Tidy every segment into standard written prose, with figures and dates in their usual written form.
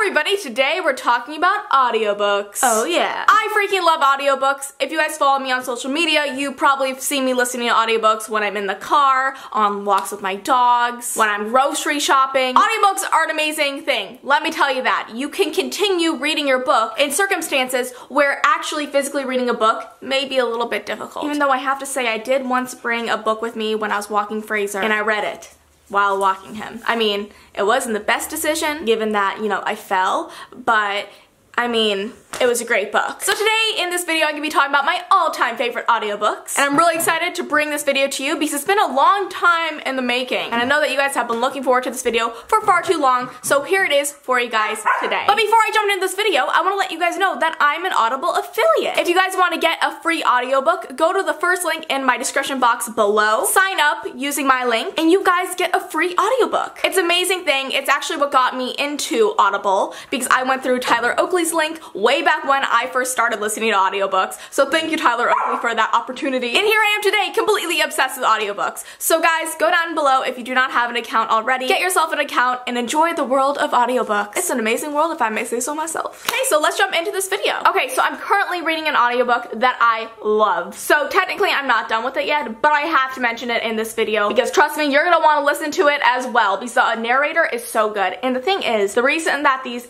everybody, today we're talking about audiobooks. Oh yeah. I freaking love audiobooks. If you guys follow me on social media, you probably have seen me listening to audiobooks when I'm in the car, on walks with my dogs, when I'm grocery shopping. Audiobooks are an amazing thing. Let me tell you that. You can continue reading your book in circumstances where actually physically reading a book may be a little bit difficult. Even though I have to say I did once bring a book with me when I was walking Fraser and I read it while walking him. I mean, it wasn't the best decision given that, you know, I fell, but I mean, it was a great book. So today in this video I'm going to be talking about my all-time favorite audiobooks. And I'm really excited to bring this video to you because it's been a long time in the making. And I know that you guys have been looking forward to this video for far too long, so here it is for you guys today. But before I jump into this video, I want to let you guys know that I'm an Audible affiliate. If you guys want to get a free audiobook, go to the first link in my description box below, sign up using my link, and you guys get a free audiobook. It's an amazing thing. It's actually what got me into Audible because I went through Tyler Oakley's link way back when I first started listening to audiobooks. So thank you, Tyler Oakley, for that opportunity. And here I am today, completely obsessed with audiobooks. So guys, go down below if you do not have an account already. Get yourself an account and enjoy the world of audiobooks. It's an amazing world, if I may say so myself. Okay, so let's jump into this video. Okay, so I'm currently reading an audiobook that I love. So technically I'm not done with it yet, but I have to mention it in this video because trust me, you're gonna want to listen to it as well because the narrator is so good. And the thing is, the reason that these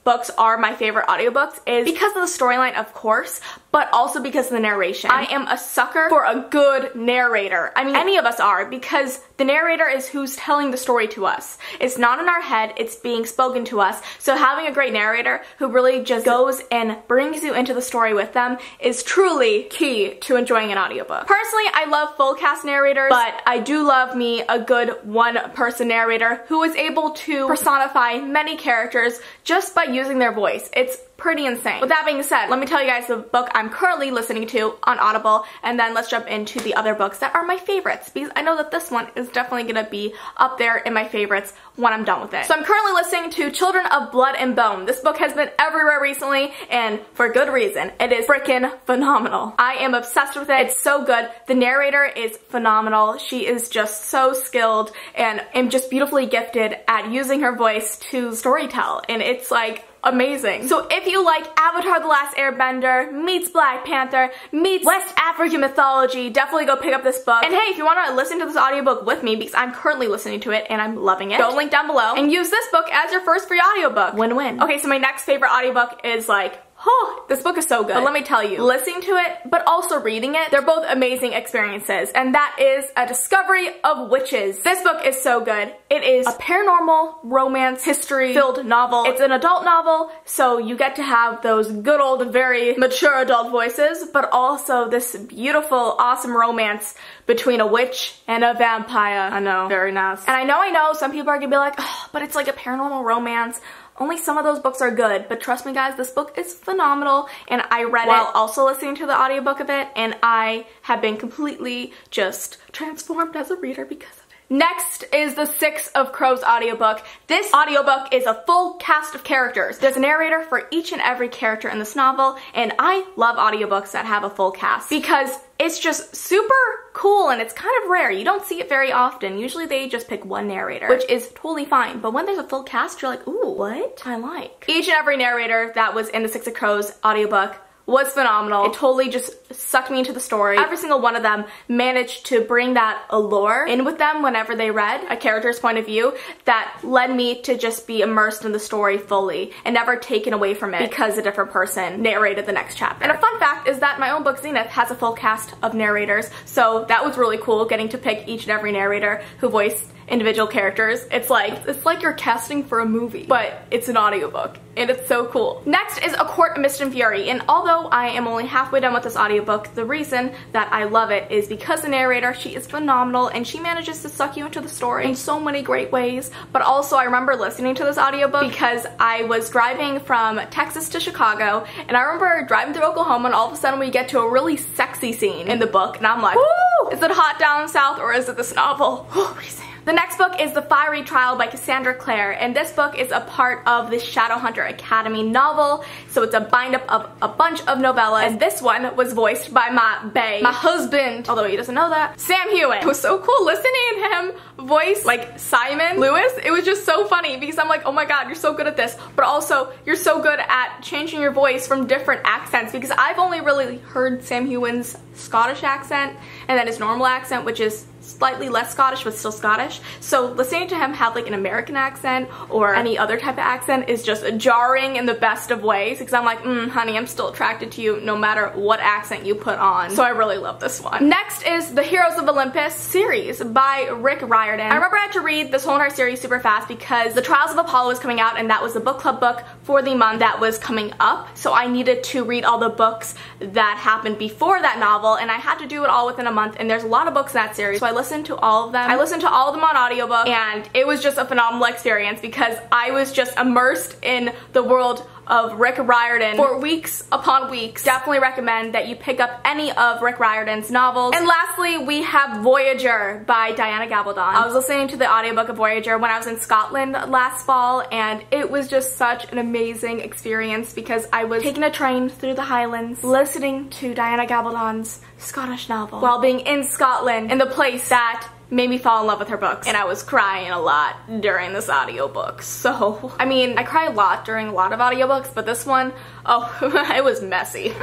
books are my favorite audiobooks is because of the storyline, of course, but also because of the narration. I am a sucker for a good narrator. I mean, any of us are, because the narrator is who's telling the story to us. It's not in our head, it's being spoken to us. So having a great narrator who really just goes and brings you into the story with them is truly key to enjoying an audiobook. Personally, I love full cast narrators, but I do love me a good one-person narrator who is able to personify many characters just by using their voice. It's pretty insane. With that being said, let me tell you guys the book I'm currently listening to on Audible, and then let's jump into the other books that are my favorites, because I know that this one is definitely gonna be up there in my favorites when I'm done with it. So I'm currently listening to Children of Blood and Bone. This book has been everywhere recently, and for good reason. It is freaking phenomenal. I am obsessed with it. It's so good. The narrator is phenomenal. She is just so skilled and just beautifully gifted at using her voice to storytell, and it's like amazing. So if you like Avatar: The Last Airbender meets Black Panther meets West African mythology, definitely go pick up this book. And hey, if you want to listen to this audiobook with me, because I'm currently listening to it and I'm loving it, go link down below and use this book as your first free audiobook. Win-win. Okay, so my next favorite audiobook is like, oh, this book is so good. But let me tell you, listening to it, but also reading it, they're both amazing experiences. And that is A Discovery of Witches. This book is so good. It is a paranormal romance history-filled novel. It's an adult novel, so you get to have those good old, very mature adult voices, but also this beautiful, awesome romance between a witch and a vampire. I know, very nice. And I know, some people are gonna be like, oh, but it's like a paranormal romance. Only some of those books are good, but trust me guys, this book is phenomenal, and I read it while also listening to the audiobook of it, and I have been completely just transformed as a reader because of it. Next is The Six of Crows audiobook. This audiobook is a full cast of characters. There's a narrator for each and every character in this novel, and I love audiobooks that have a full cast because it's just super cool and it's kind of rare. You don't see it very often. Usually they just pick one narrator, which is totally fine. But when there's a full cast, you're like, ooh, what? I like. Each and every narrator that was in The Six of Crows audiobook was phenomenal. It totally just sucked me into the story. Every single one of them managed to bring that allure in with them whenever they read a character's point of view that led me to just be immersed in the story fully and never taken away from it because a different person narrated the next chapter. And a fun fact is that my own book, ZENITH, has a full cast of narrators, so that was really cool getting to pick each and every narrator who voiced individual characters. It's like you're casting for a movie, but it's an audiobook, and it's so cool. Next is A Court of Mist and Fury, and although I am only halfway done with this audiobook, the reason that I love it is because the narrator, she is phenomenal, and she manages to suck you into the story in so many great ways. But also, I remember listening to this audiobook because I was driving from Texas to Chicago, and I remember driving through Oklahoma, and all of a sudden we get to a really sexy scene in the book, and I'm like, woo! Is it hot down south, or is it this novel? What do you say? The next book is The Fiery Trial by Cassandra Clare, and this book is a part of the Shadowhunter Academy novel, so it's a bind-up of a bunch of novellas, and this one was voiced by my bae, my husband, although he doesn't know that, Sam Hewitt. It was so cool listening to him voice, like, Simon Lewis. It was just so funny, because I'm like, oh my god, you're so good at this, but also, you're so good at changing your voice from different accents, because I've only really heard Sam Hewitt's Scottish accent, and then his normal accent, which is slightly less Scottish but still Scottish. So listening to him have like an American accent or any other type of accent is just jarring in the best of ways, because I'm like, honey, I'm still attracted to you no matter what accent you put on. So I really love this one. Next is the Heroes of Olympus series by Rick Riordan. I remember I had to read this whole entire series super fast because the Trials of Apollo was coming out, and that was the book club book for the month that was coming up. So I needed to read all the books that happened before that novel, and I had to do it all within a month, and there's a lot of books in that series. So I listened to all of them. I listened to all of them on audiobook, and it was just a phenomenal experience because I was just immersed in the world of Rick Riordan for weeks upon weeks. Definitely recommend that you pick up any of Rick Riordan's novels. And lastly, we have Voyager by Diana Gabaldon. I was listening to the audiobook of Voyager when I was in Scotland last fall, and it was just such an amazing experience because I was taking a train through the Highlands listening to Diana Gabaldon's Scottish novel while being in Scotland in the place that made me fall in love with her books, and I was crying a lot during this audiobook. So, I mean, I cry a lot during a lot of audiobooks, but this one, oh, it was messy.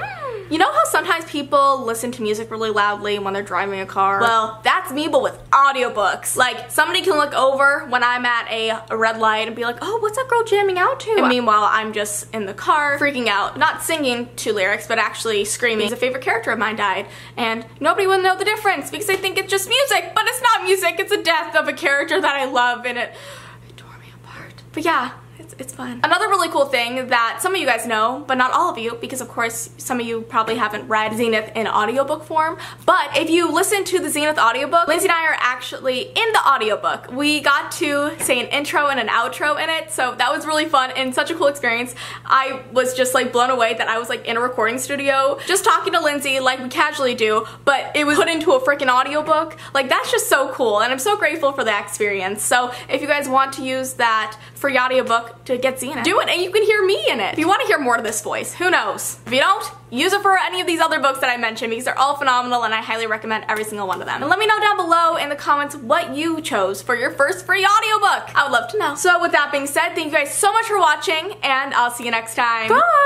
You know how sometimes people listen to music really loudly when they're driving a car? Well, that's me, but with audiobooks. Like, somebody can look over when I'm at a red light and be like, oh, what's that girl jamming out to? And meanwhile, I'm just in the car freaking out, not singing to lyrics, but actually screaming because a favorite character of mine died, and nobody will know the difference because they think it's just music, but it's not music, it's a death of a character that I love, and it tore me apart. But yeah, it's fun. Another really cool thing that some of you guys know, but not all of you, because of course some of you probably haven't read ZENITH in audiobook form, but if you listen to the ZENITH audiobook, Lindsay and I are actually in the audiobook. We got to say an intro and an outro in it, so that was really fun and such a cool experience. I was just like blown away that I was like in a recording studio just talking to Lindsay like we casually do, but it was put into a freaking audiobook. Like, that's just so cool, and I'm so grateful for that experience. So if you guys want to use that free audiobook to get ZENITH, do it, and you can hear me in it. If you want to hear more of this voice, who knows? If you don't, use it for any of these other books that I mentioned because they're all phenomenal and I highly recommend every single one of them. And let me know down below in the comments what you chose for your first free audiobook. I would love to know. So with that being said, thank you guys so much for watching, and I'll see you next time. Bye!